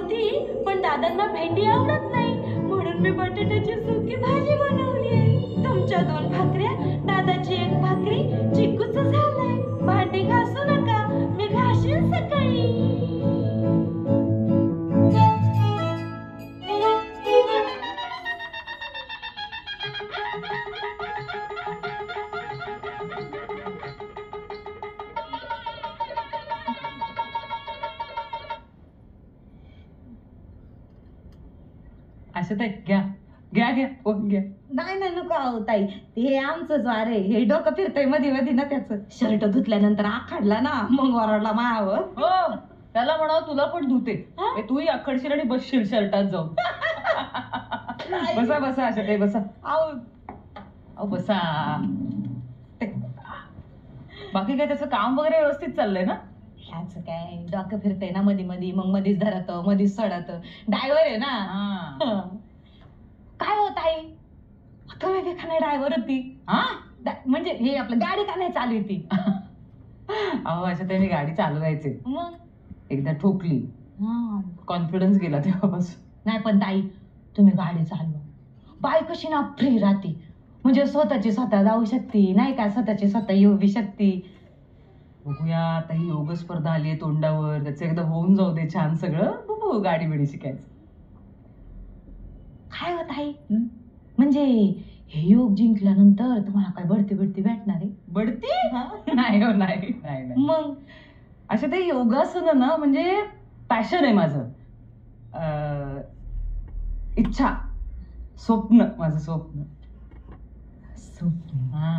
होती, पण दादांना भेंडी आवडत नाही म्हणून मी बटाट्याची सुकी भाजी बनवली आहे. तुमच्या 2 भाकऱ्या, दादाची 1 भाकरी, चिकूचं झालंय. भांडी घासू नका, मी घासीन सकाळी. असं ते घ्या घ्या घ्या घ्या. नाही नाही नको आहो ताई, हे आमचंच वार आहे. हे डोकं फिरतंय मध्ये मध्ये ना त्याचं. शर्ट धुतल्यानंतर आखाडला ना, मग ओरडला मायावर. हो त्याला म्हणावं तुला पण धुते. तूही आखडशील आणि बसशील शर्टात जाऊन. बसा बसा अशा काही बसा. अहो बसा. बाकी काय त्याचं काम वगैरे व्यवस्थित चाललंय ना? ह्याच काय डोकं फिरतंय ना मध्ये मध्ये, मग मध्येच धरत मध्येच सडत. ड्रायव्हर आहे ना. काय होत आहे तुम्ही बी का नाही ड्रायव्हर होती? म्हणजे हे आपलं गाडी का नाही चालू होती? अहो अशा त्याने गाडी चालवायचे, मग एकदा ठोकली, कॉन्फिडन्स गेला तेव्हापासून. नाही पण ताई तुम्ही गाडी चालवा, बाय कशी ना फ्री राहते. म्हणजे स्वतःची स्वतः जाऊ शकते नाही का, स्वतःची स्वतः येऊ बी शकते. बघूया आता ही योग स्पर्धा आली आहे तोंडावर, त्याचं एकदा होऊन जाऊ दे छान सगळं, बघू गाडी बिडी शिकायचं. काय होत आहे म्हणजे हे योग जिंकल्यानंतर तुम्हाला काय बढती बिडती भेटणार आहे? बढती? नाही हो नाही नाही नाही. मग असे ते योगासन ना म्हणजे पॅशन आहे माझं. इच्छा, स्वप्न, माझं स्वप्न. स्वप्न. हा